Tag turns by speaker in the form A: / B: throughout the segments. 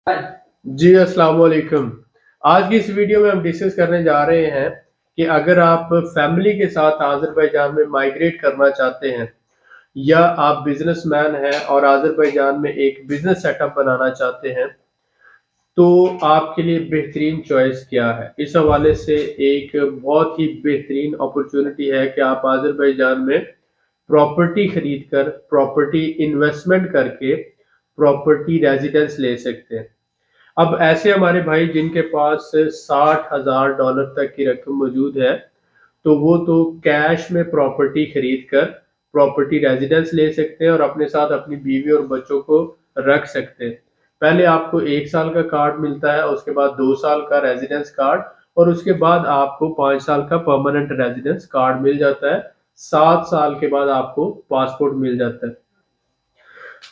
A: जी अस्सलाम वालेकुम। आज की इस वीडियो में हम डिस्कस करने जा रहे हैं कि अगर आप फैमिली के साथ आज़रबाईजान में माइग्रेट करना चाहते हैं या आप बिजनेसमैन हैं और आज़रबाईजान में एक बिजनेस सेटअप बनाना चाहते हैं, तो आपके लिए बेहतरीन चॉइस क्या है? इस हवाले से एक बहुत ही बेहतरीन अपॉर्चुनिटी है कि आप आज़रबाईजान में प्रॉपर्टी खरीद कर, प्रॉपर्टी इन्वेस्टमेंट करके, प्रॉपर्टी रेज़िडेंस ले सकते हैं। अब ऐसे हमारे भाई जिनके पास $60,000 तक की रकम मौजूद है, तो वो तो कैश में प्रॉपर्टी खरीद कर प्रॉपर्टी रेजिडेंस ले सकते हैं और अपने साथ अपनी बीवी और बच्चों को रख सकते हैं। पहले आपको 1 साल का कार्ड मिलता है, उसके बाद 2 साल का रेजिडेंस कार्ड और उसके बाद आपको 5 साल का परमानेंट रेजिडेंस कार्ड मिल जाता है। 7 साल के बाद आपको पासपोर्ट मिल जाता है।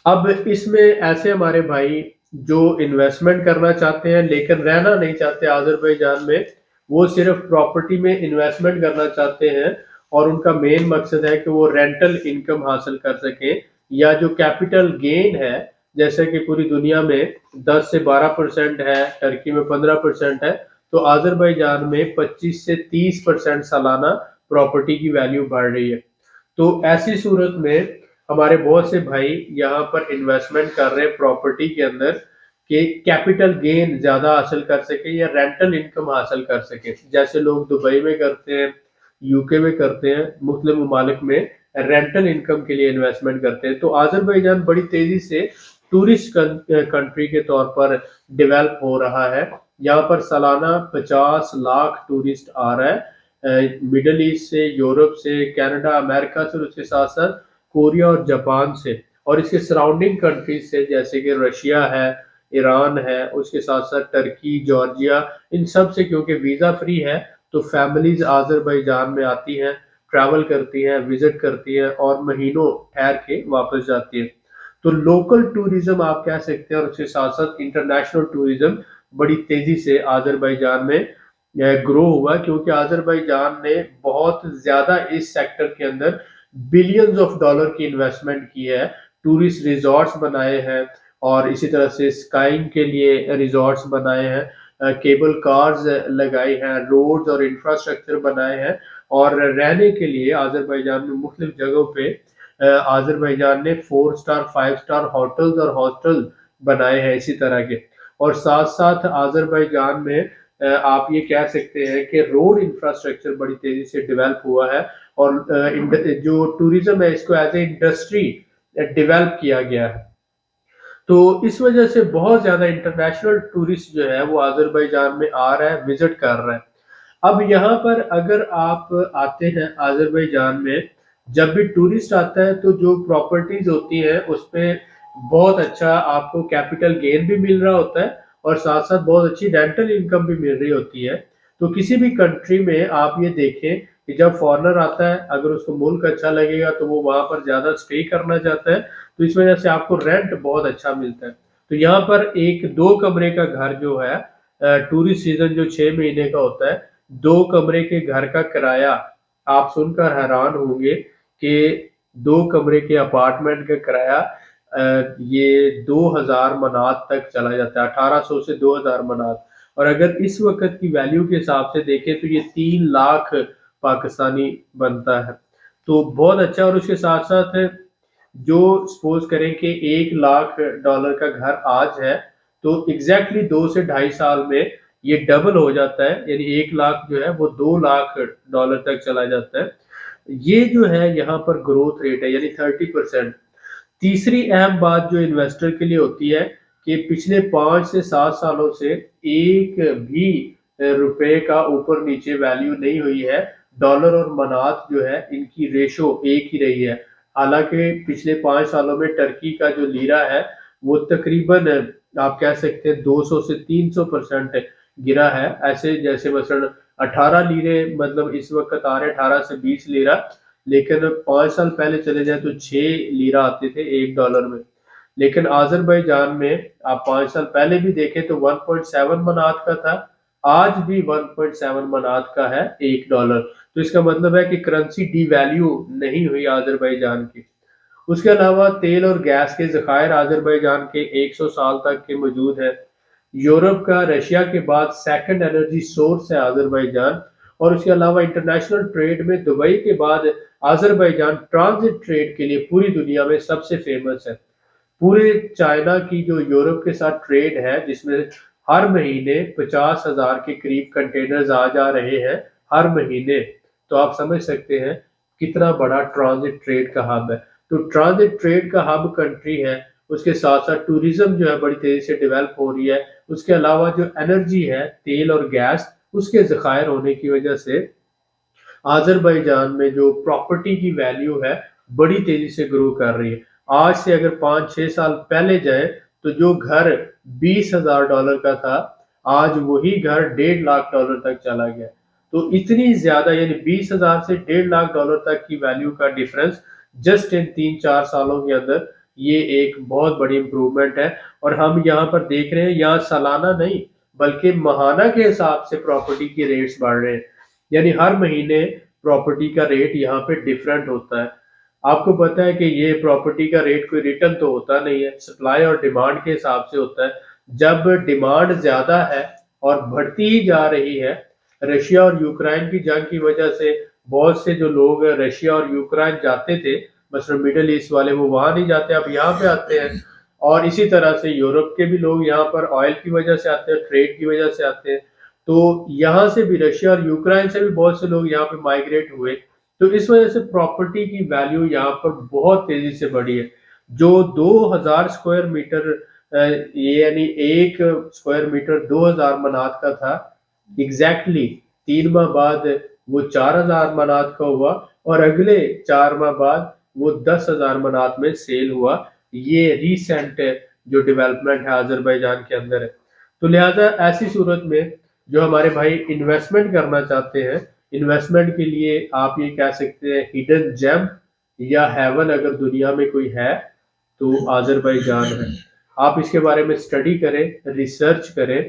A: अब इसमें ऐसे हमारे भाई जो इन्वेस्टमेंट करना चाहते हैं लेकिन रहना नहीं चाहते आज़रबाईजान में, वो सिर्फ प्रॉपर्टी में इन्वेस्टमेंट करना चाहते हैं और उनका मेन मकसद है कि वो रेंटल इनकम हासिल कर सकें या जो कैपिटल गेन है, जैसे कि पूरी दुनिया में 10 से 12% है, टर्की में 15% है, तो आज़रबाईजान में 25 से 30% सालाना प्रॉपर्टी की वैल्यू बढ़ रही है। तो ऐसी सूरत में हमारे बहुत से भाई यहाँ पर इन्वेस्टमेंट कर रहे हैं प्रॉपर्टी के अंदर कि कैपिटल गेन ज़्यादा हासिल कर सके या रेंटल इनकम हासिल कर सके। जैसे लोग दुबई में करते हैं, यूके में करते हैं, मुस्लिम ममालिक में रेंटल इनकम के लिए इन्वेस्टमेंट करते हैं। तो आज़रबाईजान बड़ी तेज़ी से टूरिस्ट कंट्री के तौर पर डेवलप हो रहा है। यहाँ पर सालाना 50 लाख टूरिस्ट आ रहा है, मिडल ईस्ट से, यूरोप से, कनाडा, अमेरिका से और उसके साथ-साथ कोरिया और जापान से और इसके सराउंडिंग कंट्रीज से, जैसे कि रशिया है, ईरान है, उसके साथ-साथ टर्की, जॉर्जिया, इन सब से क्योंकि वीज़ा फ्री है, तो फैमिलीज़ आज़रबाईजान में आती हैं, ट्रैवल करती हैं, विज़िट करती हैं और महीनों ठहर के वापस जाती हैं। तो लोकल टूरिज़्म आप कह सकते हैं और उसके साथ-साथ इंटरनेशनल टूरिज़्म बड़ी तेज़ी से आज़रबाईजान में ग्रो हुआ क्योंकि आज़रबाईजान ने बहुत ज़्यादा इस सेक्टर के अंदर बिलियंस ऑफ डॉलर की इन्वेस्टमेंट की है, टूरिस्ट रिज़ॉर्ट्स बनाए हैं और इसी तरह से स्काइंग के लिए रिज़ॉर्ट्स बनाए हैं, केबल कार्स लगाई हैं, रोड्स और इंफ्रास्ट्रक्चर बनाए हैं और रहने के लिए आज़रबाईजान में मुख्तलिफ जगहों पे आज़रबाईजान ने 4 स्टार, 5 स्टार होटल्स और हॉस्टल बनाए हैं इसी तरह के। और साथ-साथ आज़रबाईजान में आप ये कह सकते हैं कि रोड इंफ्रास्ट्रक्चर बड़ी तेज़ी से डेवलप हुआ है और जो टूरिज्म है इसको एज ए इंडस्ट्री डेवलप किया गया है। तो इस वजह से बहुत ज़्यादा इंटरनेशनल टूरिस्ट जो है वो आज़रबाईजान में आ रहा है, विजिट कर रहा है। अब यहाँ पर अगर आप आते हैं आज़रबाईजान में, जब भी टूरिस्ट आता है तो जो प्रॉपर्टीज़ होती हैं उसपे बहुत अच्छा आपको कैपिटल गेन भी मिल रहा होता है और साथ-साथ बहुत अच्छी रेंटल इनकम भी मिल रही होती है। तो किसी भी कंट्री में आप ये देखें कि जब फॉरेनर आता है, अगर उसको मुल्क अच्छा लगेगा तो वो वहाँ पर ज़्यादा स्टे करना चाहता है, तो इस वजह से आपको रेंट बहुत अच्छा मिलता है। तो यहाँ पर एक 2 कमरे का घर जो है, टूरिस्ट सीज़न जो 6 महीने का होता है, 2 कमरे के घर का किराया आप सुनकर हैरान होंगे कि 2 कमरे के अपार्टमेंट का किराया ये 2000 मनात तक चला जाता है, 1800 से 2000 मनात और अगर इस वक़्त की वैल्यू के हिसाब से देखें तो ये 3 लाख पाकिस्तानी बनता है। तो बहुत अच्छा और उसके साथ-साथ जो सपोज़ करें कि 1 लाख डॉलर का घर आज है, तो एग्ज़ैक्टली 2 से ढाई साल में ये डबल हो जाता है, यानी 1 लाख जो है वो 2 लाख डॉलर तक चला जाता है। ये जो है यहाँ पर ग्रोथ रेट है यानी 30%। तीसरी अहम बात जो इन्वेस्टर के लिए होती है कि पिछले 5 से 7 सालों से एक भी रुपए का ऊपर-नीचे वैल्यू नहीं हुई है। डॉलर और मनात जो है इनकी रेशो एक ही रही है। हालाँकि पिछले 5 सालों में टर्की का जो लीरा है वो तकरीबन आप कह सकते हैं 200 से 300% गिरा है। ऐसे जैसे मसलन 18 लीरे मतलब इस वक़्त आ रहे हैं 18 से 20 लीरा, लेकिन 5 साल पहले चले जाएँ तो 6 लीरा आते थे 1 डॉलर में। लेकिन अज़रबैजान में आप 5 साल पहले भी देखें तो 1.7 मनात का था, आज भी 1.7 मनात का है 1 डॉलर। तो इसका मतलब है कि करेंसी डिवैल्यू नहीं हुई अज़रबैजान की। उसके अलावा तेल और गैस के ज़खायर अज़रबैजान के 100 साल तक के मौजूद हैं। यूरोप का रशिया के बाद सेकंड एनर्जी सोर्स है आज़रबाईजान। और उसके अलावा इंटरनेशनल ट्रेड में दुबई के बाद आज़रबाईजान ट्रांजिट ट्रेड के लिए पूरी दुनिया में सबसे फेमस है। पूरे चाइना की जो यूरोप के साथ ट्रेड है, जिसमें हर महीने 50,000 के करीब कंटेनर्स आ जा रहे हैं हर महीने, तो आप समझ सकते हैं कितना बड़ा ट्रांजिट ट्रेड का हब है। तो ट्रांजिट ट्रेड का हब कंट्री है, उसके साथ साथ टूरिज्म जो है बड़ी तेजी से डेवलप हो रही है। उसके अलावा जो एनर्जी है, तेल और गैस, उसके ज़खायर होने की वजह से आज़रबाईजान में जो प्रॉपर्टी की वैल्यू है बड़ी तेजी से ग्रो कर रही है। आज से अगर 5-6 साल पहले जाए तो जो घर $20,000 का था, आज वही घर $1.5 लाख तक चला गया। तो इतनी ज्यादा, यानी 20,000 से $1.5 लाख तक की वैल्यू का डिफरेंस जस्ट इन 3-4 सालों के अंदर, ये एक बहुत बड़ी इंप्रूवमेंट है। और हम यहाँ पर देख रहे हैं, यहाँ सालाना नहीं बल्कि माहाना के हिसाब से प्रॉपर्टी की रेट्स बढ़ रहे हैं। यानी हर महीने प्रॉपर्टी का रेट यहाँ पे डिफरेंट होता है। आपको पता है कि ये प्रॉपर्टी का रेट कोई रिटर्न तो होता नहीं है, सप्लाई और डिमांड के हिसाब से होता है। जब डिमांड ज्यादा है और बढ़ती ही जा रही है, रशिया और यूक्रेन की जंग की वजह से बहुत से जो लोग रशिया और यूक्रेन जाते थे, मसलन मिडिल ईस्ट वाले, वो वहां नहीं जाते, अब यहाँ पे आते हैं। और इसी तरह से यूरोप के भी लोग यहाँ पर ऑयल की वजह से आते हैं, ट्रेड की वजह से आते हैं। तो यहाँ से भी, रशिया और यूक्रेन से भी बहुत से लोग यहाँ पे माइग्रेट हुए। तो इस वजह से प्रॉपर्टी की वैल्यू यहाँ पर बहुत तेजी से बढ़ी है। जो 2000 स्क्वायर मीटर, ये यानी एक स्क्वायर मीटर 2000 मनात का था, एग्जैक्टली 3 माह बाद वो 4000 मनात का हुआ, और अगले 4 माह बाद वो 10,000 मनात में सेल हुआ। ये रिसेंट जो डेवलपमेंट है आज़रबाईजान के अंदर है। तो लिहाजा ऐसी सूरत में जो हमारे भाई इन्वेस्टमेंट करना चाहते हैं, इन्वेस्टमेंट के लिए आप ये कह सकते हैं हिडन जेम या हेवन अगर दुनिया में कोई है तो आज़रबाईजान है। आप इसके बारे में स्टडी करें, रिसर्च करें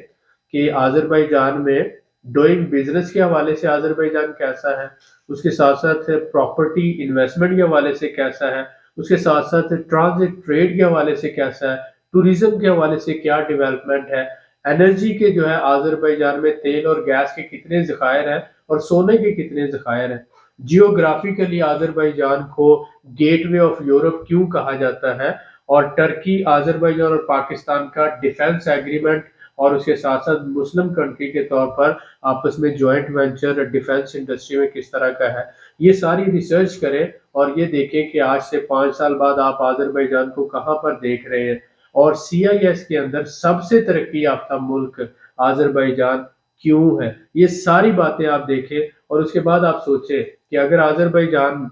A: कि आज़रबाईजान में डूइंग बिजनेस के हवाले से आज़रबाईजान कैसा है, उसके साथ साथ प्रॉपर्टी इन्वेस्टमेंट के हवाले से कैसा है, उसके साथ साथ ट्रांजिट ट्रेड के हवाले से कैसा है, टूरिज्म के हवाले से क्या डेवलपमेंट है, एनर्जी के जो है आज़रबाईजान में तेल और गैस के कितने ज़खायर हैं और सोने के कितने ज़खायर हैं। जियोग्राफिकली आज़रबाईजान को गेटवे ऑफ यूरोप क्यों कहा जाता है, और टर्की, आज़रबाईजान और पाकिस्तान का डिफेंस एग्रीमेंट, और उसके साथ साथ मुस्लिम कंट्री के तौर पर आपस में जॉइंट वेंचर डिफेंस इंडस्ट्री में किस तरह का है, ये सारी रिसर्च करें और ये देखें कि आज से 5 साल बाद आप आज़रबाईजान को कहाँ पर देख रहे हैं, और CIS के अंदर सबसे तरक्की याफ्ता मुल्क आज़रबाईजान क्यों है। ये सारी बातें आप देखें और उसके बाद आप सोचें कि अगर आज़रबाईजान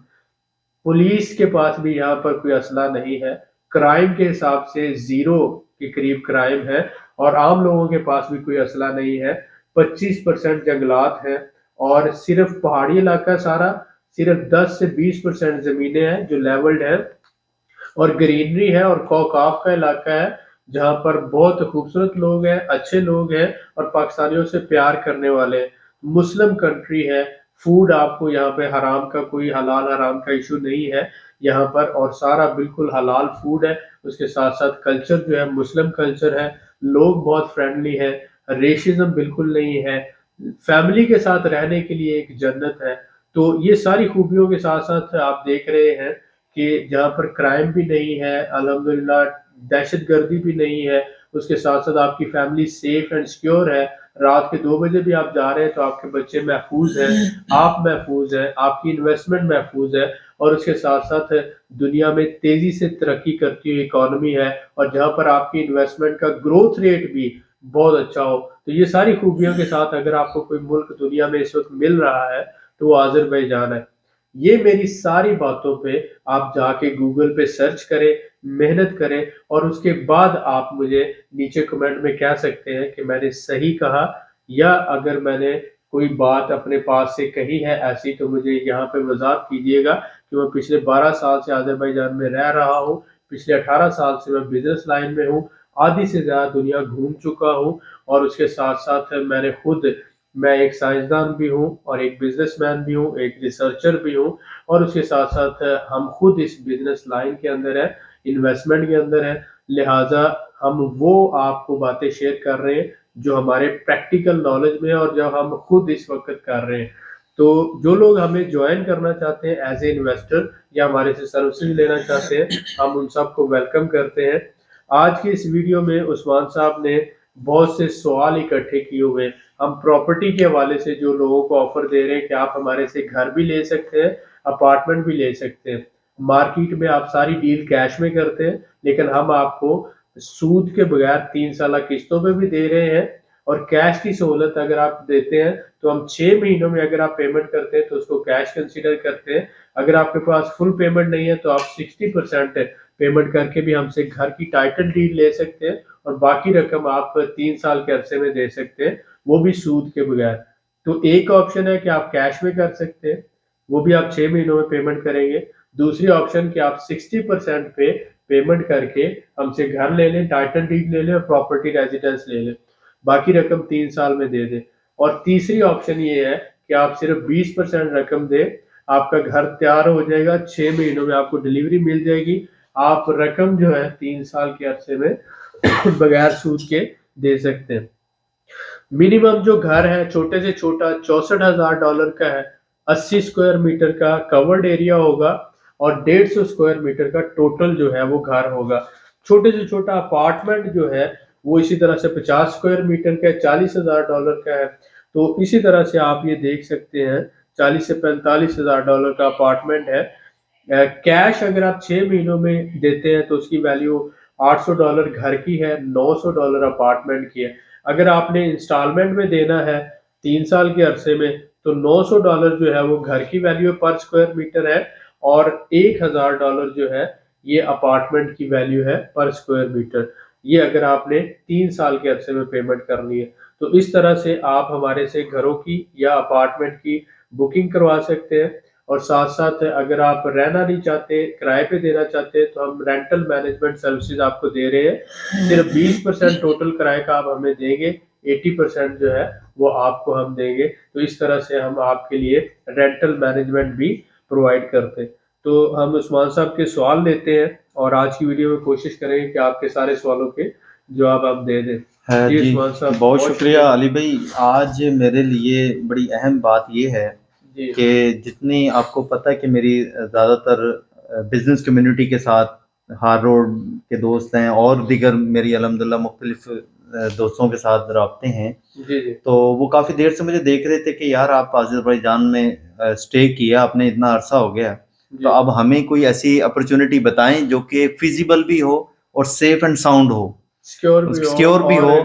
A: पुलिस के पास भी यहाँ पर कोई असला नहीं है, क्राइम के हिसाब से जीरो के करीब क्राइम है, और आम लोगों के पास भी कोई असला नहीं है, 25% जंगलात हैं, और सिर्फ पहाड़ी इलाका सारा, सिर्फ 10 से 20% जमीनें हैं जो लेवल्ड है, और ग्रीनरी है, और कौकाफ का इलाका है जहाँ पर बहुत खूबसूरत लोग हैं, अच्छे लोग हैं, और पाकिस्तानियों से प्यार करने वाले हैं। मुस्लिम कंट्री है, फूड आपको यहाँ पे हराम का, कोई हलाल हराम का इशू नहीं है यहाँ पर, और सारा बिल्कुल हलाल फूड है। उसके साथ साथ कल्चर जो है मुस्लिम कल्चर है, लोग बहुत फ्रेंडली है, रेशिज्म बिल्कुल नहीं है, फैमिली के साथ रहने के लिए एक जन्नत है। तो ये सारी खूबियों के साथ साथ आप देख रहे हैं कि जहाँ पर क्राइम भी नहीं है अल्हम्दुलिल्लाह, दहशतगर्दी भी नहीं है, उसके साथ साथ आपकी फैमिली सेफ एंड सिक्योर है। रात के 2 बजे भी आप जा रहे हैं तो आपके बच्चे महफूज हैं, आप महफूज हैं, आपकी इन्वेस्टमेंट महफूज है, और उसके साथ साथ दुनिया में तेजी से तरक्की करती हुई इकोनॉमी है, और जहाँ पर आपकी इन्वेस्टमेंट का ग्रोथ रेट भी बहुत अच्छा हो। तो ये सारी खूबियों के साथ अगर आपको कोई मुल्क दुनिया में इस वक्त मिल रहा है तो वो आज़रबाईजान है। ये मेरी सारी बातों पे आप जाके गूगल पे सर्च करें, मेहनत करें, और उसके बाद आप मुझे नीचे कमेंट में कह सकते हैं कि मैंने सही कहा, या अगर मैंने कोई बात अपने पास से कही है ऐसी, तो मुझे यहाँ पे वजाहत कीजिएगा कि मैं पिछले 12 साल से आज़रबाईजान में रह रहा हूँ, पिछले 18 साल से मैं बिजनेस लाइन में हूँ, आधी से ज़्यादा दुनिया घूम चुका हूँ, और उसके साथ साथ मैं एक साइंसदान भी हूँ, और एक बिजनेसमैन भी हूँ, एक रिसर्चर भी हूँ, और उसके साथ साथ हम खुद इस बिजनेस लाइन के अंदर है, इन्वेस्टमेंट के अंदर है। लिहाजा हम वो आपको बातें शेयर कर रहे हैं जो हमारे प्रैक्टिकल नॉलेज में है और जो हम खुद इस वक्त कर रहे हैं। तो जो लोग हमें ज्वाइन करना चाहते हैं एज ए इन्वेस्टर या हमारे से सर्विसेज लेना चाहते हैं, हम उन सबको वेलकम करते हैं। आज की इस वीडियो में उस्मान साहब ने बहुत से सवाल इकट्ठे किए हुए हैं। हम प्रॉपर्टी के हवाले से जो लोगों को ऑफर दे रहे हैं कि आप हमारे से घर भी ले सकते हैं, अपार्टमेंट भी ले सकते हैं। मार्केट में आप सारी डील कैश में करते हैं, लेकिन हम आपको सूद के बगैर 3 साल किस्तों पे भी दे रहे हैं। और कैश की सहूलत अगर आप देते हैं तो हम 6 महीनों में अगर आप पेमेंट करते हैं तो उसको कैश कंसीडर करते हैं। अगर आपके पास फुल पेमेंट नहीं है तो आप 60% पेमेंट करके भी हमसे घर की टाइटल डीड ले सकते हैं और बाकी रकम आप 3 साल के अरसे में दे सकते हैं, वो भी सूद के बगैर। तो एक ऑप्शन है कि आप कैश में कर सकते हैं, वो भी आप 6 महीनों में पेमेंट करेंगे। दूसरी ऑप्शन कि आप 60% पे पेमेंट करके हमसे घर ले लें, टाइटल डीड ले लें और प्रॉपर्टी रेजिडेंस ले लें, बाकी रकम 3 साल में दे दें। और तीसरी ऑप्शन ये है कि आप सिर्फ 20% रकम दें, आपका घर तैयार हो जाएगा, 6 महीनों में आपको डिलीवरी मिल जाएगी, आप रकम जो है 3 साल के अरसे में बगैर सूद के दे सकते हैं। मिनिमम जो घर है छोटे से छोटा $64,000 का है, 80 स्क्वायर मीटर का कवर्ड एरिया होगा और 150 स्क्वायर मीटर का टोटल जो है वो घर होगा। छोटे से छोटा अपार्टमेंट जो है वो इसी तरह से 50 स्क्वायर मीटर का $40,000 का है। तो इसी तरह से आप ये देख सकते हैं 40 से $45,000 का अपार्टमेंट है। कैश अगर आप 6 महीनों में देते हैं तो उसकी वैल्यू $800 घर की है, $900 अपार्टमेंट की है। अगर आपने इंस्टॉलमेंट में देना है 3 साल के अरसे में तो $900 जो है वो घर की वैल्यू पर स्क्वायर मीटर है और $1,000 जो है ये अपार्टमेंट की वैल्यू है पर स्क्वायर मीटर। ये अगर आपने 3 साल के अरसे में पेमेंट करनी है तो इस तरह से आप हमारे से घरों की या अपार्टमेंट की बुकिंग करवा सकते हैं। और साथ साथ अगर आप रहना नहीं चाहते, किराए पे देना चाहते हैं, तो हम रेंटल मैनेजमेंट सर्विसेज आपको दे रहे हैं। सिर्फ 20% टोटल किराए का आप हमें देंगे, 80% जो है वो आपको हम देंगे। तो इस तरह से हम आपके लिए रेंटल मैनेजमेंट भी प्रोवाइड करते हैं। तो हम उस्मान साहब के सवाल लेते हैं और आज की वीडियो में कोशिश करेंगे कि आपके सारे सवालों के जवाब आप दे दें।
B: है
A: जी
B: जी,
A: उस्मान साहब,
B: बहुत शुक्रिया अली भाई। आज मेरे लिए बड़ी अहम बात ये है
A: जी
B: कि जितनी आपको पता है कि मेरी ज़्यादातर बिजनेस कम्युनिटी के साथ हार रोड के दोस्त हैं और दिगर मेरी अल्हम्दुलिल्लाह मुख्तलिफ दोस्तों के साथ रबते हैं।
A: जी जी
B: तो वो काफ़ी देर से मुझे देख रहे थे कि यार आप आज़रबाईजान में स्टे किया आपने, इतना अरसा हो गया, तो
A: जी
B: अब हमें कोई ऐसी अपॉर्चुनिटी बताएं जो कि फिजिबल भी हो और सेफ एंड साउंड हो, सिक्योर भी हो,
A: और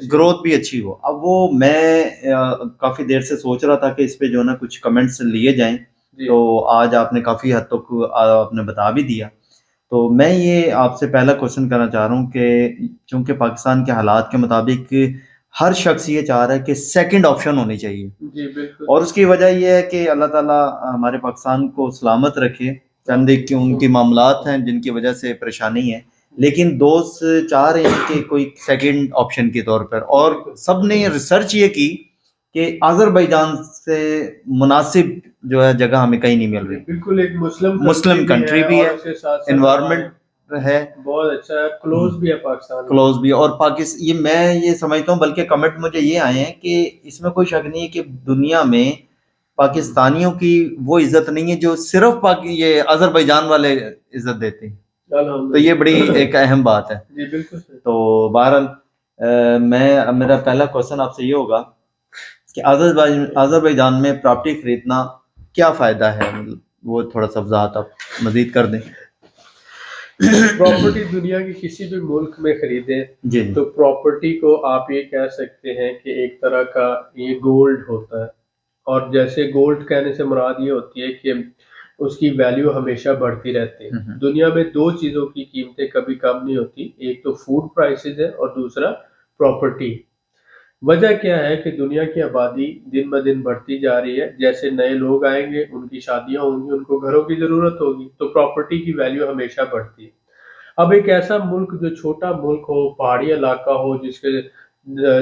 B: ग्रोथ भी अच्छी हो। अब वो मैं काफ़ी देर से सोच रहा था कि इस पे जो है ना कुछ कमेंट्स लिए जाएं,
A: जी
B: तो आज आपने काफ़ी हद तक आपने बता भी दिया। तो मैं ये आपसे पहला क्वेश्चन करना चाह रहा हूँ कि चूंकि पाकिस्तान के हालात के मुताबिक हर शख्स ये चाह रहा है कि सेकंड ऑप्शन होनी चाहिए,
A: जी बिल्कुल
B: और उसकी वजह यह है कि अल्लाह ताला हमारे पाकिस्तान को सलामत रखे। चंद एक की उनकी मामलात हैं जिनकी वजह से परेशानी है, लेकिन दोस्त चाह रहे हैं कि कोई सेकंड ऑप्शन के तौर पर, और सब ने रिसर्च ये की कि आज़रबाईजान से मुनासिब जो है जगह हमें कहीं नहीं मिल रही।
A: बिल्कुल एक
B: मुस्लिम कंट्री भी है,
A: और उसके साथ साथ
B: इन्वायरमेंट है,
A: बहुत अच्छा है, क्लोज भी है पाकिस्तान में।
B: क्लोज भी है, और पाकिस्तान ये मैं ये समझता हूँ, बल्कि कमेंट मुझे ये आए हैं कि इसमें कोई शक नहीं है कि दुनिया में पाकिस्तानियों की वो इज्जत नहीं है जो सिर्फ ये अजरबैजान वाले इज्जत देते हैं। तो ये बड़ी एक अहम बात है।
A: जी बिल्कुल सही।
B: तो बहरहाल मेरा पहला क्वेश्चन आपसे ये होगा कि अजरबैजान में प्रॉपर्टी खरीदना क्या फायदा है, मतलब वो थोड़ा सा वजाहत आप मजीद कर दें।
A: प्रॉपर्टी दुनिया के किसी भी मुल्क में खरीदे
B: जी
A: तो प्रॉपर्टी को आप ये कह सकते हैं कि एक तरह का ये गोल्ड होता है। और जैसे गोल्ड कहने से मुराद ये होती है कि उसकी वैल्यू हमेशा बढ़ती रहती है। दुनिया में दो चीज़ों की कीमतें कभी कम नहीं होती, एक तो फूड प्राइसेस है और दूसरा प्रॉपर्टी। वजह क्या है कि दुनिया की आबादी दिन ब दिन बढ़ती जा रही है, जैसे नए लोग आएंगे, उनकी शादियां होंगी, उनको घरों की ज़रूरत होगी, तो प्रॉपर्टी की वैल्यू हमेशा बढ़ती है। अब एक ऐसा मुल्क जो छोटा मुल्क हो, पहाड़ी इलाका हो, जिसके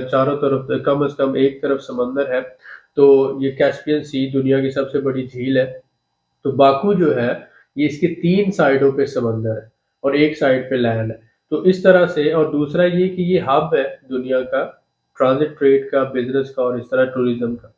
A: चारों तरफ कम से कम एक तरफ समंदर है, तो ये कैस्पियन सी दुनिया की सबसे बड़ी झील है। तो बाकू जो है ये इसके 3 साइडों पे समंदर है और एक साइड पे लैंड है। तो इस तरह से, और दूसरा ये कि ये हब है दुनिया का, ट्रांजिट ट्रेड का, बिजनेस का और इस तरह टूरिज्म का।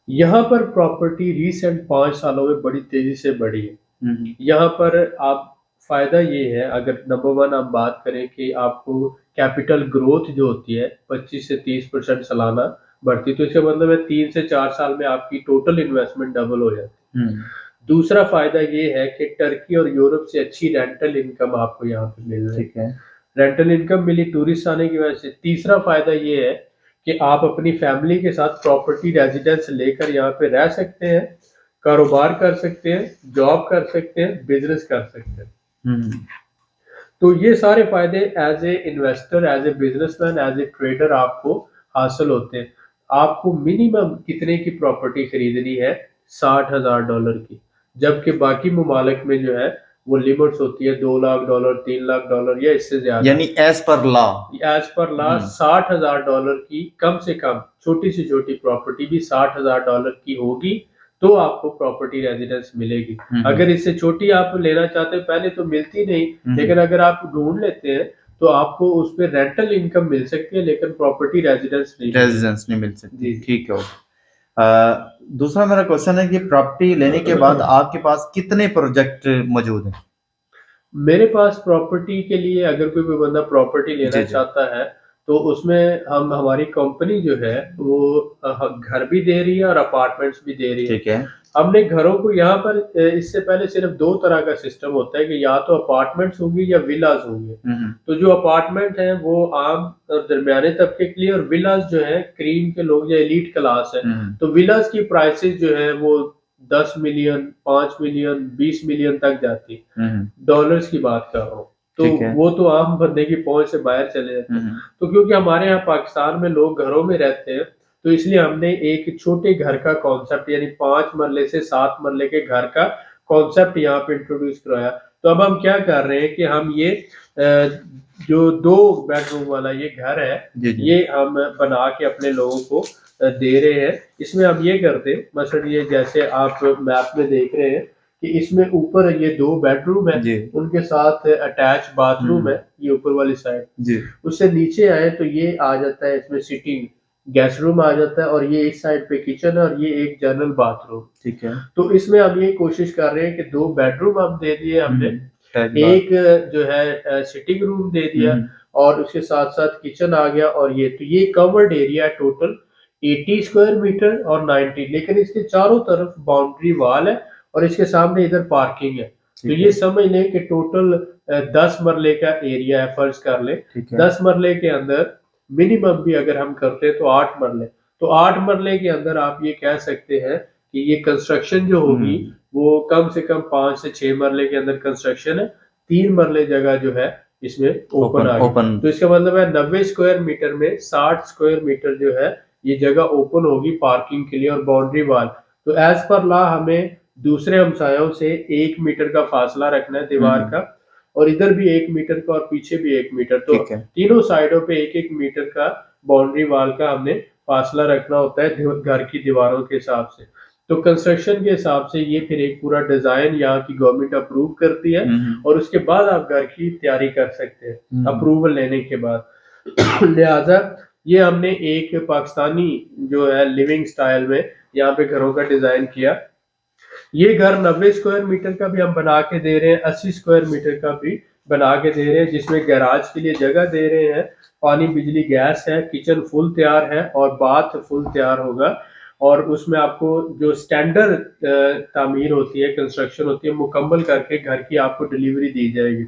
A: यहाँ पर प्रॉपर्टी रिसेंट 5 सालों में बड़ी तेजी से बढ़ी है। यहाँ पर आप, फायदा ये है, अगर नंबर वन हम बात करें कि आपको कैपिटल ग्रोथ जो होती है 25 से 30% सालाना बढ़ती, तो इसका मतलब है 3 से 4 साल में आपकी टोटल इन्वेस्टमेंट डबल हो जाती है। दूसरा फायदा ये है कि टर्की और यूरोप से अच्छी रेंटल इनकम आपको यहाँ पे मिल रही है। रेंटल इनकम मिली टूरिस्ट आने की वजह से। तीसरा फायदा ये है कि आप अपनी फैमिली के साथ प्रॉपर्टी रेजिडेंस लेकर यहाँ पे रह सकते हैं, कारोबार कर सकते हैं, जॉब कर सकते हैं, बिजनेस कर सकते हैं। तो ये सारे फायदे as a investor, as a businessman, as a trader आपको हासिल होते हैं। आपको मिनिमम कितने की प्रॉपर्टी खरीदनी है? $60,000 की, जबकि बाकी ममालिक में जो है वो लिमिट्स होती है $2 लाख, $3 लाख या इससे ज्यादा,
B: यानी एज पर लॉ
A: $60,000 की कम से कम छोटी से छोटी प्रॉपर्टी भी $60,000 की होगी तो आपको प्रॉपर्टी रेजिडेंस मिलेगी। अगर इससे छोटी आप लेना चाहते हैं, पहले तो मिलती नहीं, लेकिन अगर आप ढूंढ लेते हैं तो आपको उस पर रेंटल इनकम मिल सकती है, लेकिन प्रॉपर्टी रेजिडेंस
B: नहीं मिल सकती। ठीक है। दूसरा मेरा क्वेश्चन है कि प्रॉपर्टी लेने के बाद आपके पास कितने प्रोजेक्ट मौजूद हैं? मेरे पास प्रॉपर्टी के लिए, अगर कोई भी बंदा प्रॉपर्टी लेना चाहता है तो उसमें हमारी कंपनी जो है वो घर भी दे रही है और अपार्टमेंट्स भी दे रही है। ठीक है। हमने घरों को यहाँ पर, इससे पहले सिर्फ 2 तरह का सिस्टम होता है कि या तो अपार्टमेंट्स होंगी या विलाज होंगे। तो जो अपार्टमेंट है वो आम और दरमियाने तबके के लिए, और विलाज जो है क्रीम के लोग या एलीट क्लास है। तो विलाज की प्राइसेस जो है वो 10 मिलियन, 5 मिलियन, 20 मिलियन तक जाती है। डॉलर्स की बात कर रहा हूँ, तो वो तो आम बंदे की पहुंच से बाहर चले जाते हैं। तो क्योंकि हमारे यहाँ पाकिस्तान में लोग घरों में रहते हैं, तो इसलिए हमने एक छोटे घर का कॉन्सेप्ट, यानी 5 मरले से 7 मरले के घर का कॉन्सेप्ट यहाँ पे इंट्रोड्यूस करवाया। तो अब हम क्या कर रहे हैं कि हम ये जो 2 बेडरूम वाला ये घर है, ये हम बना के अपने लोगों को दे रहे हैं। इसमें हम ये करते हैं, मसलन ये जैसे आप मैप में देख रहे हैं कि इसमें ऊपर ये 2 बेडरूम है, उनके साथ अटैच बाथरूम है, ये ऊपर वाली साइड। उससे नीचे आए तो ये आ जाता है, इसमें सिटिंग गेस्ट रूम आ जाता है, और ये इस साइड पे किचन है, और ये एक जनरल बाथरूम। ठीक है। तो इसमें हम ये कोशिश कर रहे हैं कि 2 बेडरूम हम दे दिए हमने, एक जो है सिटिंग रूम दे दिया, और उसके साथ साथ किचन आ गया। और ये तो ये कवर्ड एरिया है टोटल 80 स्क्वायर मीटर और 90, लेकिन इसके चारों तरफ बाउंड्री वाल है और इसके सामने इधर पार्किंग है। तो ये समझ लें कि टोटल 10 मरले का एरिया है, फर्ज कर ले। 10 मरले के अंदर मिनिमम भी अगर हम करते हैं तो 8 मरले, तो 8 मरले के अंदर आप ये कह सकते हैं कि ये कंस्ट्रक्शन जो होगी वो कम से कम 5 से 6 मरले के अंदर कंस्ट्रक्शन है। 3 मरले जगह जो है इसमें ओपन आ गई। तो इसका मतलब है 90 स्क्वायर मीटर में 60 स्क्वायर मीटर जो है ये जगह ओपन होगी पार्किंग के लिए और बाउंड्री वाल। तो एज पर लॉ हमें दूसरे हमसायों से 1 मीटर का फासला रखना है दीवार का, और इधर भी 1 मीटर का और पीछे भी 1 मीटर, तो तीनों साइडों पे 1-1 मीटर का बाउंड्री वाल का हमने फासला रखना होता है घर की दीवारों के हिसाब से। तो कंस्ट्रक्शन के हिसाब से ये फिर एक पूरा डिजाइन यहाँ की गवर्नमेंट अप्रूव करती है, और उसके बाद आप घर की तैयारी कर सकते हैं अप्रूवल लेने के बाद। लिहाजा ये हमने एक पाकिस्तानी जो है लिविंग स्टाइल में यहाँ पे घरों का डिजाइन किया। ये घर 90 स्क्वायर मीटर का भी हम बना के दे रहे हैं, 80 स्क्वायर मीटर का भी बना के दे रहे हैं, जिसमें गैराज के लिए जगह दे रहे हैं, पानी बिजली गैस है, किचन फुल तैयार है और बाथ फुल तैयार होगा। और उसमें आपको जो स्टैंडर्ड तामीर होती है, कंस्ट्रक्शन होती है, मुकम्मल करके घर की आपको डिलीवरी दी जाएगी।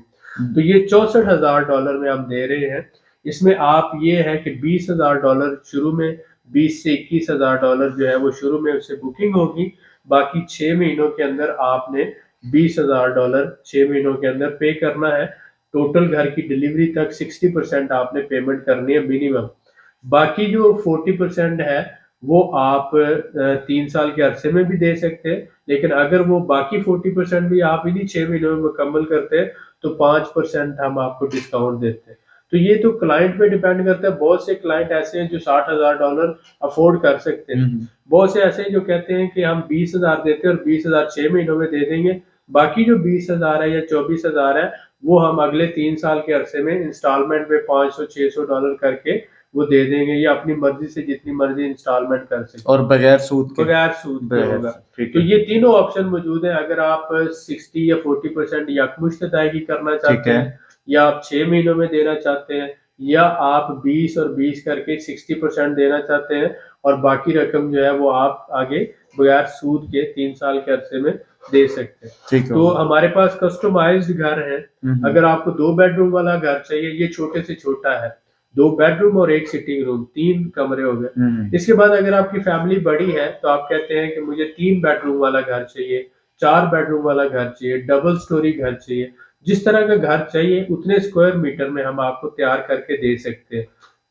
B: तो ये $64,000 में हम दे रहे हैं। इसमें आप ये है कि $20,000 शुरू में, 20 से $21,000 जो है वो शुरू में उससे बुकिंग होगी। बाकी 6 महीनों के अंदर आपने $20,000 6 महीनों के अंदर पे करना है। टोटल घर की डिलीवरी तक 60% आपने पेमेंट करनी है मिनिमम। बाकी जो 40% है वो आप 3 साल के अरसे में भी दे सकते हैं, लेकिन अगर वो बाकी 40% भी आप इन्हीं 6 महीनों में मुकम्मल करते हैं तो 5% हम आपको डिस्काउंट देते हैं। तो ये तो क्लाइंट पे डिपेंड करता है। बहुत से क्लाइंट ऐसे हैं जो $60,000 अफोर्ड कर सकते हैं, बहुत से ऐसे जो कहते हैं कि हम 20,000 देते हैं और 20,000 6 महीनों में दे देंगे, बाकी जो 20,000 है या 24,000 है
A: वो हम अगले 3 साल के अरसे में इंस्टॉलमेंट में $500-600 करके वो दे देंगे, या अपनी मर्जी से जितनी मर्जी इंस्टॉलमेंट कर सकते
B: और बगैर सूद के?
A: बगैर सूद के
B: बगैर
A: होगा।
B: ठीक
A: तो
B: है।
A: ये तीनों ऑप्शन मौजूद हैं। अगर आप 60 या 40% यकमुश्त अदायगी करना
B: ठीक
A: चाहते
B: है।
A: हैं, या आप 6 महीनों में देना चाहते हैं, या आप 20 और 20 करके 60% देना चाहते हैं, और बाकी रकम जो है वो आप आगे बगैर सूद के 3 साल के अरसे में दे सकते हैं।
B: ठीक है।
A: तो हमारे पास कस्टमाइज्ड घर है। अगर आपको 2 बेडरूम वाला घर चाहिए, ये छोटे से छोटा है, 2 बेडरूम और 1 सिटिंग रूम, 3 कमरे हो गए। इसके बाद अगर आपकी फैमिली बड़ी है तो आप कहते हैं कि मुझे 3 बेडरूम वाला घर चाहिए, 4 बेडरूम वाला घर चाहिए, डबल स्टोरी घर चाहिए, जिस तरह का घर चाहिए उतने स्क्वायर मीटर में हम आपको तैयार करके दे सकते हैं।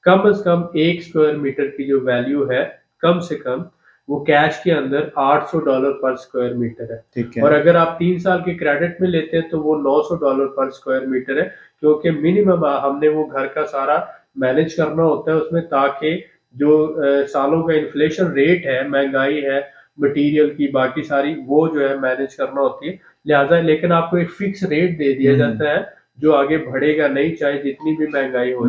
A: कम से कम 1 स्क्वायर मीटर की जो वैल्यू है, कम से कम वो कैश के अंदर $800 पर स्क्वायर मीटर है।
B: ठीक है।
A: और अगर आप 3 साल के क्रेडिट में लेते हैं तो वो $900 पर स्क्वायर मीटर है, क्योंकि मिनिमम हमने वो घर का सारा मैनेज करना होता है उसमें, ताकि जो सालों का इन्फ्लेशन रेट है, महंगाई है मटेरियल की, बाकी सारी वो जो है मैनेज करना होती है। लिहाजा लेकिन आपको एक फिक्स रेट दे दिया जाता है जो आगे बढ़ेगा नहीं, चाहे जितनी भी महंगाई हो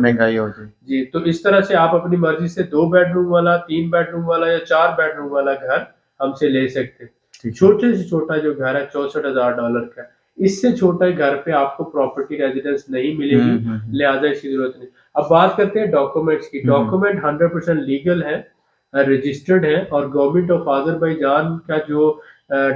B: जाए।
A: जी। तो इस तरह से आप अपनी मर्जी से 2 बेडरूम वाला, 3 बेडरूम वाला या 4 बेडरूम वाला घर हमसे ले सकते हैं। छोटे से छोटा जो घर है $64,000 का, इससे छोटे घर पे आपको प्रॉपर्टी रेजिडेंस नहीं मिलेगी, लिहाजा इसकी जरूरत नहीं। अब बात करते हैं डॉक्यूमेंट्स की। डॉक्यूमेंट 100% लीगल है, रजिस्टर्ड है, और गवर्नमेंट ऑफ आज़रबाईजान का जो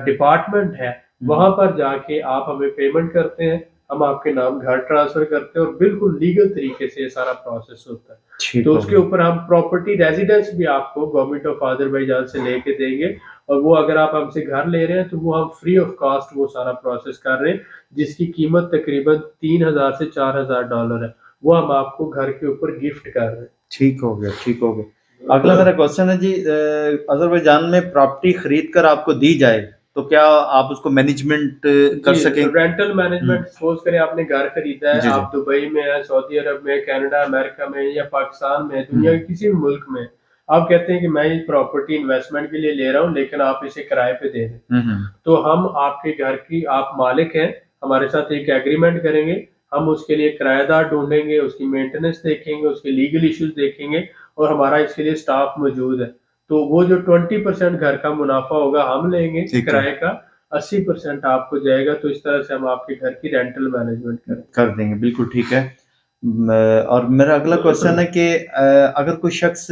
A: डिपार्टमेंट है वहां पर जाके आप हमें पेमेंट करते हैं, हम आपके नाम घर ट्रांसफर करते हैं, और बिल्कुल लीगल तरीके से ये सारा प्रोसेस होता है। तो उसके ऊपर हम प्रॉपर्टी रेजिडेंस भी आपको गवर्नमेंट ऑफ आज़रबाईजान से लेके देंगे, और वो अगर आप हमसे घर ले रहे हैं तो वो हम फ्री ऑफ कॉस्ट वो सारा प्रोसेस कर रहे हैं, जिसकी कीमत तकरीबन $3,000 से $4,000 है। वो हम आपको घर के ऊपर गिफ्ट कर रहे हैं।
B: ठीक हो गया, ठीक हो गया। अगला मेरा क्वेश्चन है जी, अजरबैजान में प्रॉपर्टी खरीद कर आपको दी जाए तो क्या आप उसको मैनेजमेंट कर सकें?
A: रेंटल मैनेजमेंट, सपोज करें आपने घर खरीदा है, आप दुबई में है, सऊदी अरब में, कनाडा, अमेरिका में, या पाकिस्तान में, दुनिया के किसी भी मुल्क में, आप कहते हैं कि मैं ये प्रॉपर्टी इन्वेस्टमेंट के लिए ले रहा हूँ लेकिन आप इसे किराए पे दे दें, तो हम आपके घर की, आप मालिक हैं, हमारे साथ एक एग्रीमेंट करेंगे, हम उसके लिए किराएदार ढूंढेंगे, उसकी मेंटेनेंस देखेंगे, उसके लीगल इश्यूज देखेंगे, और हमारा इसके लिए स्टाफ मौजूद है। तो वो जो 20% घर का मुनाफा होगा हम लेंगे, किराए का 80% आपको जाएगा। तो इस तरह से हम आपके घर की रेंटल मैनेजमेंट
B: कर देंगे। बिल्कुल ठीक है। और मेरा अगला क्वेश्चन है कि अगर कोई शख्स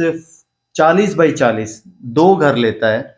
B: 40 बाई 40 2 घर लेता है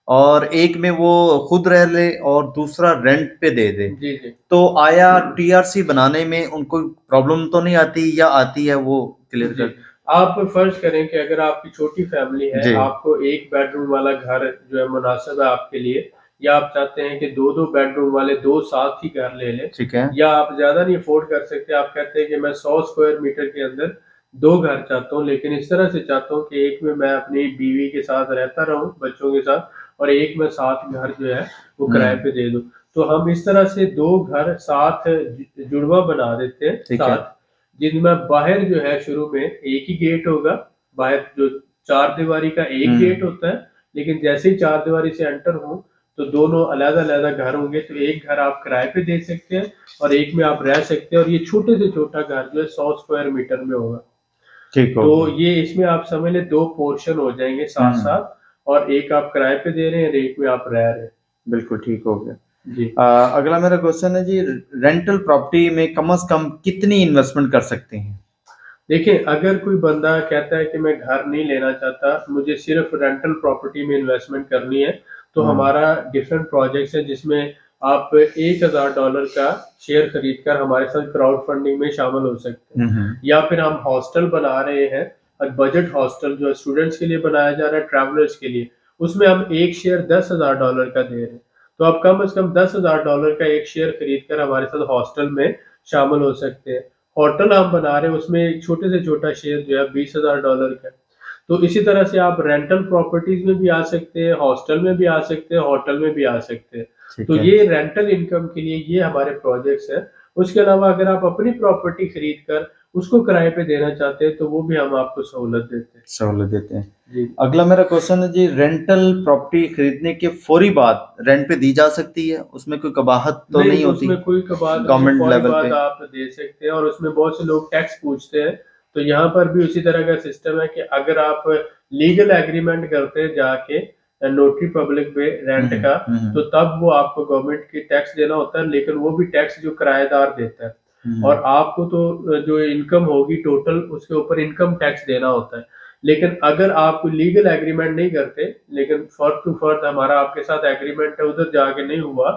B: और एक में वो खुद रह ले और दूसरा रेंट पे दे दे,
A: जी जी,
B: तो आया टीआरसी बनाने में उनको प्रॉब्लम तो नहीं आती, या आती है, वो क्लियर कर?
A: आप फर्ज करें कि अगर आपकी छोटी फैमिली है, आपको 1 बेडरूम वाला घर जो है मुनासिब है आपके लिए, या आप चाहते हैं कि 2-2 बेडरूम वाले 2 साथ ही घर ले लें,
B: ठीक है,
A: या आप ज्यादा नहीं अफोर्ड कर सकते, आप कहते हैं कि मैं 100 स्क्वायर मीटर के अंदर 2 घर चाहता हूँ, लेकिन इस तरह से चाहता हूँ कि एक में मैं अपनी बीवी के साथ रहता रहूं, बच्चों के साथ, और एक में साथ घर जो है वो किराए पे दे दूं, तो हम इस तरह से 2 घर साथ जुड़वा बना देते हैं साथ, जिनमें बाहर जो है शुरू में एक ही गेट होगा, बाहर जो 4 दीवारी का एक गेट होता है, लेकिन जैसे ही 4 दीवारी से एंटर हो तो दोनों अलग-अलग घर होंगे, तो एक घर आप किराए पे दे सकते हैं और एक में आप रह सकते हैं, और ये छोटे से छोटा घर जो है 100 स्क्वायर मीटर में होगा।
B: ठीक हो।
A: तो ये इसमें आप समझ लें 2 पोर्शन हो जाएंगे साथ साथ, और एक आप किराए पे दे रहे हैं और एक में आप रह रहे हैं।
B: बिल्कुल ठीक हो गया
A: जी।
B: अगला मेरा क्वेश्चन है जी, रेंटल प्रॉपर्टी में कम से कम कितनी इन्वेस्टमेंट कर सकते हैं?
A: देखिए, अगर कोई बंदा कहता है कि मैं घर नहीं लेना चाहता, मुझे सिर्फ रेंटल प्रॉपर्टी में इन्वेस्टमेंट करनी है, तो हमारा डिफरेंट प्रोजेक्ट्स है जिसमें आप $1,000 का शेयर खरीदकर हमारे साथ क्राउड फंडिंग में शामिल हो सकते हैं, या फिर हम हॉस्टल बना रहे हैं, और बजट हॉस्टल जो स्टूडेंट्स के लिए बनाया जा रहा है, ट्रैवलर्स के लिए, उसमें हम एक शेयर $10,000 का दे रहे हैं, तो आप कम से कम $10,000 का एक शेयर खरीद कर हमारे साथ हॉस्टल में शामिल हो सकते हैं। होटल हम बना रहे हैं, उसमें छोटे से छोटा शेयर जो है $20,000 का। तो इसी तरह से आप रेंटल प्रॉपर्टीज में भी आ सकते हैं, हॉस्टल में भी आ सकते हैं, होटल में भी आ सकते हैं। तो ये रेंटल इनकम के लिए ये हमारे प्रोजेक्ट्स हैं। उसके अलावा अगर आप अपनी प्रॉपर्टी खरीद कर उसको किराए पे देना चाहते हैं तो वो भी हम आपको सहूलत देते हैं जी।
B: अगला मेरा क्वेश्चन है जी, रेंटल प्रॉपर्टी खरीदने के फौरी बाद रेंट पे दी जा सकती है? उसमें कोई कबाहत तो नहीं होती?
A: उसमें कोई कबात नहीं,
B: गवर्नमेंट
A: फौरी
B: लेवल
A: बात
B: पे?
A: आप दे सकते हैं। और उसमें बहुत से लोग टैक्स पूछते हैं, तो यहाँ पर भी उसी तरह का सिस्टम है कि अगर आप लीगल एग्रीमेंट करते हैं जाके नोटरी पब्लिक पे रेंट का, तो तब वो आपको गवर्नमेंट की टैक्स देना होता है, लेकिन वो भी टैक्स जो किराएदार देता है। और आपको तो जो इनकम होगी टोटल उसके ऊपर इनकम टैक्स देना होता है। लेकिन अगर आप लीगल एग्रीमेंट नहीं करते, लेकिन फर्द टू फर्द हमारा आपके साथ एग्रीमेंट है, उधर जाके नहीं हुआ,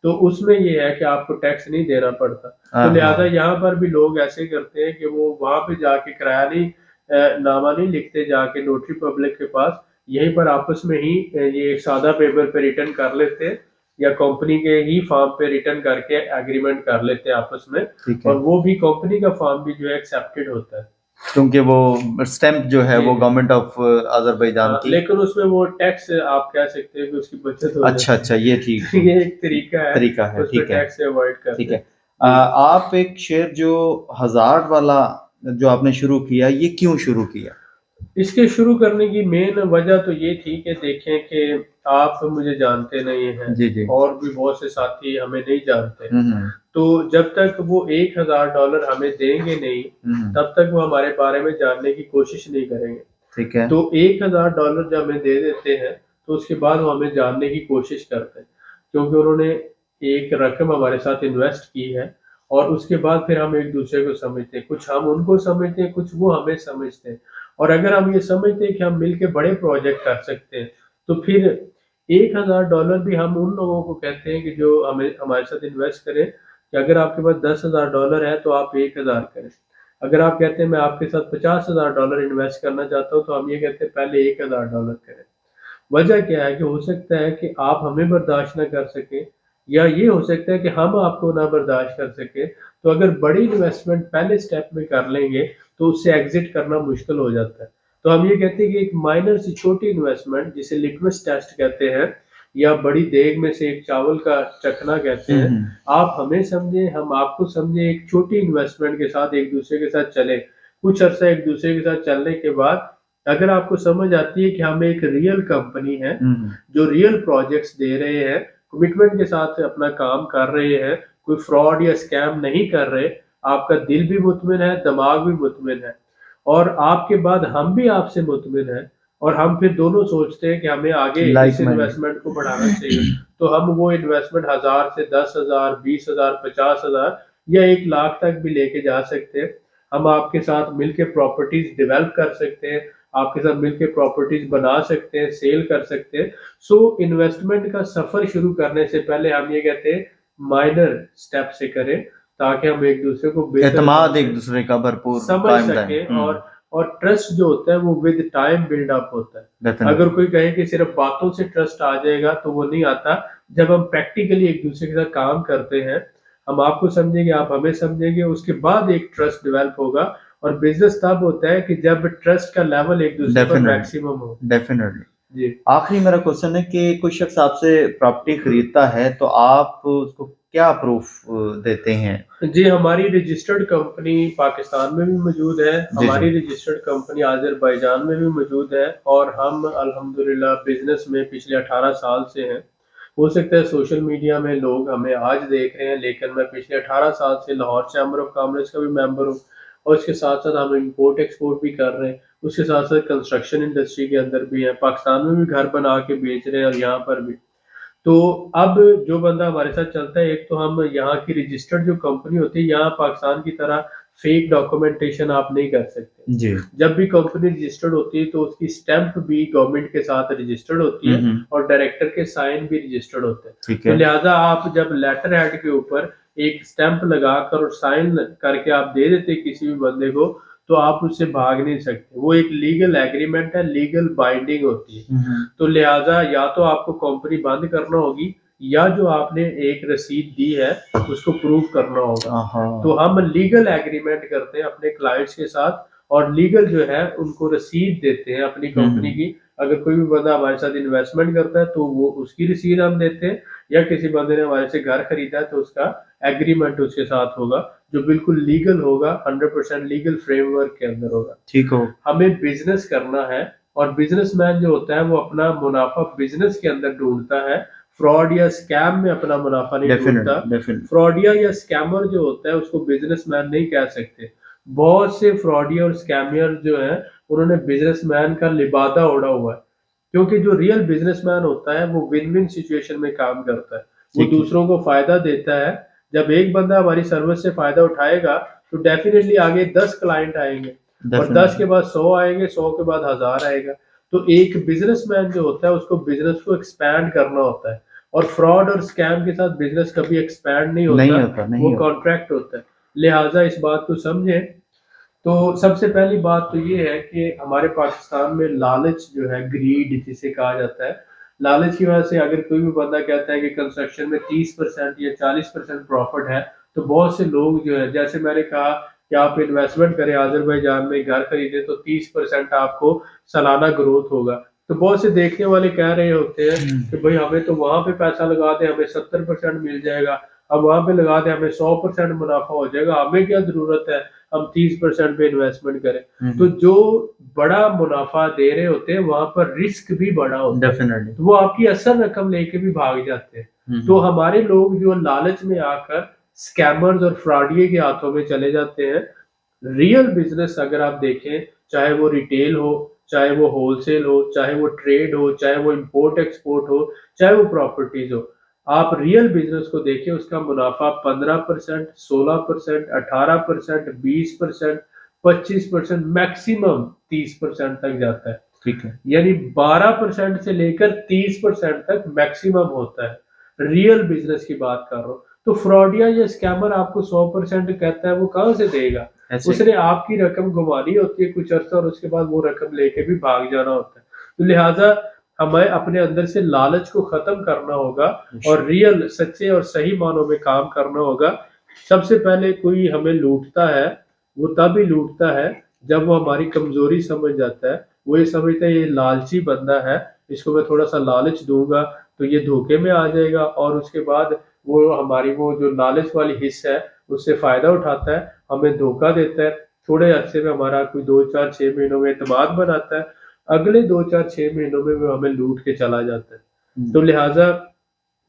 A: तो उसमें ये है कि आपको टैक्स नहीं देना पड़ता। तो लिहाजा यहाँ पर भी लोग ऐसे करते हैं कि वो वहां पे जाके किराया नहीं नामा नहीं लिखते जाके नोटरी पब्लिक के पास, यहीं पर आपस में ही ये एक सादा पेपर पे रिटर्न कर लेते हैं या कंपनी के ही फॉर्म पे रिटर्न करके एग्रीमेंट कर लेते हैं आपस में। और वो भी कंपनी का फॉर्म भी जो है एक्सेप्टेड होता है,
B: क्योंकि वो स्टैंप जो है वो गवर्नमेंट ऑफ अजरबैजान की,
A: लेकिन उसमें वो टैक्स आप कह सकते हैं कि उसकी बचत हो
B: अच्छा अच्छा, ये ठीक
A: ये एक तरीका है,
B: ठीक है।
A: टैक्स से अवॉइड करते
B: ठीक है। आप एक शेयर जो 1000 वाला जो आपने शुरू किया, ये क्यों शुरू किया?
A: इसके शुरू करने की मेन वजह तो ये थी कि देखें कि आप मुझे जानते नहीं हैं
B: जी।
A: और भी बहुत से साथी हमें नहीं जानते, तो जब तक वो $1000 हमें देंगे नहीं तब तक वो हमारे बारे में जानने की कोशिश नहीं करेंगे।
B: ठीक है।
A: तो $1000 जब हमें दे देते हैं तो उसके बाद वो हमें जानने की कोशिश करते हैं, क्योंकि उन्होंने एक रकम हमारे साथ इन्वेस्ट की है। और उसके बाद फिर हम एक दूसरे को समझते हैं, कुछ हम उनको समझते हैं, कुछ वो हमें समझते हैं। और अगर हम ये समझते हैं कि हम मिलके बड़े प्रोजेक्ट कर सकते हैं, तो फिर $1000 भी हम उन लोगों को कहते हैं कि जो हमें हमारे साथ इन्वेस्ट करें, कि अगर आपके पास $10,000 है तो आप 1000 करें। अगर आप कहते हैं मैं आपके साथ $50,000 इन्वेस्ट करना चाहता हूँ, तो हम ये कहते हैं पहले $1000 करें। वजह क्या है कि हो सकता है कि आप हमें बर्दाश्त ना कर सकें, या ये हो सकता है कि हम आपको ना बर्दाश्त कर सकें। तो अगर बड़ी इन्वेस्टमेंट पहले स्टेप में कर लेंगे तो उससे एग्जिट करना मुश्किल हो जाता है। तो हम ये कहते हैं कि एक माइनर सी छोटी इन्वेस्टमेंट जिसे लिटमस टेस्ट कहते हैं, या बड़ी देग में से एक चावल का चखना कहते हैं, आप हमें समझे हम आपको समझे, एक छोटी इन्वेस्टमेंट के साथ एक दूसरे के साथ चले, कुछ अर्सा एक दूसरे के साथ चलने के बाद अगर आपको समझ आती है कि हम एक रियल कंपनी है जो रियल प्रोजेक्ट्स दे रहे हैं, कमिटमेंट के साथ अपना काम कर रहे हैं, कोई फ्रॉड या स्कैम नहीं कर रहे, आपका दिल भी मुतमिन है, दिमाग भी मुतमिन है, और आपके बाद हम भी आपसे मुतमिन है, और हम फिर दोनों सोचते हैं कि हमें आगे इस इन्वेस्टमेंट को बढ़ाना चाहिए, तो हम वो इन्वेस्टमेंट 1000 से 10,000, 20,000, 50,000 या 1 लाख तक भी लेके जा सकते हैं। हम आपके साथ मिलके प्रॉपर्टीज डेवलप कर सकते हैं, आपके साथ मिलके प्रॉपर्टीज बना सकते हैं, सेल कर सकते हैं। सो इन्वेस्टमेंट का सफर शुरू करने से पहले हम ये कहते हैं माइनर स्टेप से करें, ताकि हम एक दूसरे को
B: एतमाद एक दूसरे का भरपूर
A: समझ सके। और ट्रस्ट जो होता है वो विद टाइम बिल्ड अप होता है। अगर कोई कहे कि सिर्फ बातों से ट्रस्ट आ जाएगा तो वो नहीं आता। जब हम प्रैक्टिकली एक दूसरे के साथ काम करते हैं, हम आपको समझेंगे, आप हमें समझेंगे, उसके बाद एक ट्रस्ट डेवलप होगा। और बिजनेस तब होता है कि जब ट्रस्ट का लेवल एक दूसरे पर मैक्सिमम हो।
B: डेफिनेटली
A: जी।
B: आखिरी मेरा क्वेश्चन है कि कोई शख्स आपसे प्रॉपर्टी खरीदता है तो आप उसको क्या प्रूफ देते हैं?
A: जी, हमारी रजिस्टर्ड कंपनी पाकिस्तान में भी मौजूद है, हमारी रजिस्टर्ड कंपनी आज़रबाईजान में भी मौजूद है, और हम अल्हम्दुलिल्लाह बिजनेस में पिछले 18 साल से हैं। हो सकता है सोशल मीडिया में लोग हमें आज देख रहे हैं, लेकिन मैं पिछले 18 साल से लाहौर चैम्बर ऑफ कॉमर्स का भी मेंबर हूँ, और इसके साथ साथ हम इंपोर्ट एक्सपोर्ट भी कर रहे हैं। उसके साथ साथ कंस्ट्रक्शन इंडस्ट्री के अंदर भी है, पाकिस्तान में भी घर बना के बेच रहे हैं और यहाँ पर भी। तो अब जो बंदा हमारे साथ चलता है, एक तो हम यहाँ की रजिस्टर्ड जो कंपनी होती है, यहाँ पाकिस्तान की तरह फेक डॉक्यूमेंटेशन आप नहीं कर सकते जी। जब भी कंपनी रजिस्टर्ड होती है तो उसकी स्टैंप भी गवर्नमेंट के साथ रजिस्टर्ड होती है, और डायरेक्टर के साइन भी रजिस्टर्ड होते हैं। तो लिहाजा आप जब लेटर हेड के ऊपर एक स्टैंप लगाकर और साइन करके आप दे देते किसी भी बंदे को, तो आप उससे भाग नहीं सकते। वो एक लीगल एग्रीमेंट है, लीगल बाइंडिंग होती है। तो लिहाजा या तो आपको कंपनी बंद करना होगी, या जो आपने एक रसीद दी है उसको प्रूव करना होगा। तो हम लीगल एग्रीमेंट करते हैं अपने क्लाइंट्स के साथ, और लीगल जो है उनको रसीद देते हैं अपनी कंपनी की। अगर कोई भी बंदा हमारे साथ इन्वेस्टमेंट करता है तो वो उसकी रसीद हम देते हैं, या किसी बंदे ने हमारे से घर खरीदा है तो उसका एग्रीमेंट उसके साथ होगा जो बिल्कुल लीगल होगा, 100% लीगल फ्रेमवर्क के अंदर होगा।
B: ठीक हो।
A: हमें बिजनेस करना है और बिजनेसमैन जो होता है वो अपना मुनाफा बिजनेस के अंदर ढूंढता है, फ्रॉड या स्कैम में अपना मुनाफा नहीं ढूंढता।
B: डेफिनेटली।
A: फ्रॉडिया या स्कैमर जो होता है उसको बिजनेसमैन नहीं कह सकते। बहुत से फ्रॉडिया और स्कैमियर जो है उन्होंने बिजनेसमैन का लिबादा ओढ़ा हुआ है, क्योंकि जो रियल बिजनेसमैन होता है वो विन विन सिचुएशन में काम करता है, वो
B: ठीक है।
A: दूसरों को फायदा देता है। जब एक बंदा हमारी सर्विस से फायदा उठाएगा तो डेफिनेटली आगे 10 क्लाइंट आएंगे और 10 के बाद 100 आएंगे, 100 के बाद 1000 आएगा। तो एक बिजनेसमैन जो होता है उसको बिजनेस को एक्सपैंड करना होता है, और फ्रॉड और स्कैम के साथ बिजनेस कभी एक्सपैंड नहीं होता, वो कॉन्ट्रैक्ट होता है। लिहाजा इस बात को समझें। तो सबसे पहली बात तो ये है कि हमारे पाकिस्तान में लालच जो है, ग्रीड जिसे कहा जाता है, लालच की वजह से अगर कोई भी बंदा कहता है कि कंस्ट्रक्शन में 30% या 40% प्रॉफिट है, तो बहुत से लोग जो है, जैसे मैंने कहा कि आप इन्वेस्टमेंट करें आज़रबाईजान में घर खरीदे तो 30% आपको सालाना ग्रोथ होगा। तो बहुत से देखने वाले कह रहे होते हैं कि भाई हमें तो वहां पे पैसा लगा दे, हमें 70% मिल जाएगा, अब वहां पे लगा दे हमें 100% मुनाफा हो जाएगा, हमें क्या जरूरत है हम 30% पे इन्वेस्टमेंट करें। तो जो बड़ा मुनाफा दे रहे होते हैं वहां पर रिस्क भी बड़ा होता है, डेफिनेटली, तो वो आपकी असल रकम लेके भी भाग जाते हैं। तो हमारे लोग जो लालच में आकर स्कैमर्स और फ्रॉडिये के हाथों में चले जाते हैं। रियल बिजनेस अगर आप देखें, चाहे वो रिटेल हो, चाहे वो होलसेल हो, चाहे वो ट्रेड हो, चाहे वो इंपोर्ट एक्सपोर्ट हो, चाहे वो प्रॉपर्टीज हो, आप रियल बिजनेस को देखें, उसका मुनाफा 15%, 16%, 18%, 20%, 25%, मैक्सिमम 30% तक जाता है। ठीक है, यानी 12% से लेकर 30% तक मैक्सिमम होता है। रियल बिजनेस की बात कर रहा हूँ। तो फ्रॉडिया या स्कैमर आपको 100% कहता है, वो कहां से देगा? उसने आपकी रकम घुमानी होती है कुछ अर्सा और उसके बाद वो रकम लेके भी भाग जाना होता है। तो लिहाजा हमें अपने अंदर से लालच को खत्म करना होगा और रियल सच्चे और सही मानों में काम करना होगा। सबसे पहले कोई हमें लूटता है, वो तभी लूटता है जब वो हमारी कमजोरी समझ जाता है। वो ये समझता है ये लालची बंदा है, इसको मैं थोड़ा सा लालच दूंगा तो ये धोखे में आ जाएगा, और उसके बाद वो हमारी वो जो लालच वाली हिस्सा है उससे फायदा उठाता है, हमें धोखा देता है। थोड़े अरसे में हमारा कोई 2 4 6 महीनों में एतमाद बनाता है, अगले 2 4 6 महीनों में वो हमें लूट के चला जाता है। तो लिहाजा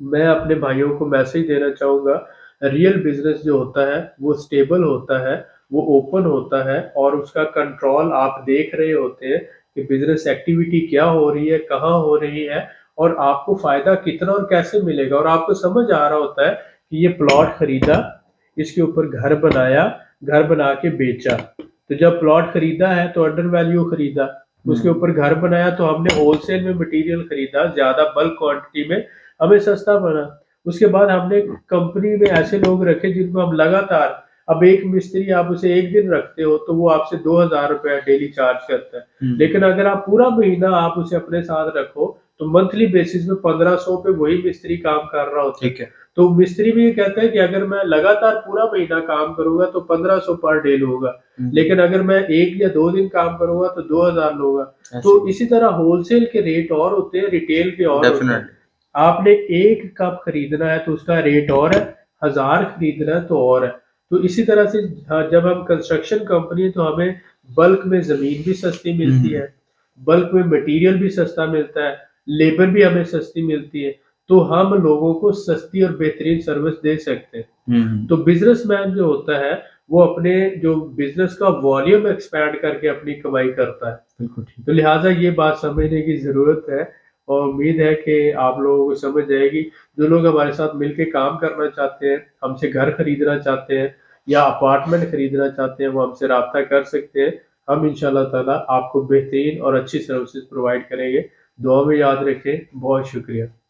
A: मैं अपने भाइयों को मैसेज देना चाहूंगा, रियल बिजनेस जो होता है वो स्टेबल होता है, वो ओपन होता है, और उसका कंट्रोल आप देख रहे होते हैं कि बिजनेस एक्टिविटी क्या हो रही है, कहाँ हो रही है, और आपको फायदा कितना और कैसे मिलेगा। और आपको समझ आ रहा होता है कि ये प्लॉट खरीदा, इसके ऊपर घर बनाया, घर बना के बेचा। तो जब प्लॉट खरीदा है तो अंडर वैल्यू खरीदा, उसके ऊपर घर बनाया तो हमने होलसेल में मटेरियल खरीदा, ज्यादा बल्क क्वांटिटी में, हमें सस्ता बना। उसके बाद हमने कंपनी में ऐसे लोग रखे जिनको हम लगातार, अब एक मिस्त्री आप उसे एक दिन रखते हो तो वो आपसे 2000 रुपया डेली चार्ज करता है, लेकिन अगर आप पूरा महीना आप उसे अपने साथ रखो तो मंथली बेसिस में 1500 पे वही मिस्त्री काम कर रहा होता है। ठीक है, तो मिस्त्री भी ये कहता है कि अगर मैं लगातार पूरा महीना काम करूंगा तो 1500 पर डे लूंगा, लेकिन अगर मैं 1 या 2 दिन काम करूंगा तो 2000 लूंगा। तो इसी तरह होलसेल के रेट और होते हैं, रिटेल के और होते हैं। आपने 1 कप खरीदना है तो उसका रेट और है, 1000 खरीदना है तो और है। तो इसी तरह से जब हम कंस्ट्रक्शन कंपनी है तो हमें बल्क में जमीन भी सस्ती मिलती है, बल्क में मटेरियल भी सस्ता मिलता है, लेबर भी हमें सस्ती मिलती है, तो हम लोगों को सस्ती और बेहतरीन सर्विस दे सकते हैं। तो बिजनेसमैन जो होता है वो अपने जो बिजनेस का वॉल्यूम एक्सपैंड करके अपनी कमाई करता है। बिल्कुल ठीक। तो लिहाजा ये बात समझने की जरूरत है, और उम्मीद है कि आप लोगों को समझ जाएगी। जो लोग हमारे साथ मिलके काम करना चाहते हैं, हमसे घर खरीदना चाहते हैं या अपार्टमेंट खरीदना चाहते हैं, वो हमसे राब्ता कर सकते हैं। हम इंशाल्लाह ताला आपको बेहतरीन और अच्छी सर्विसेज प्रोवाइड करेंगे। दुआ में याद रखें। बहुत शुक्रिया।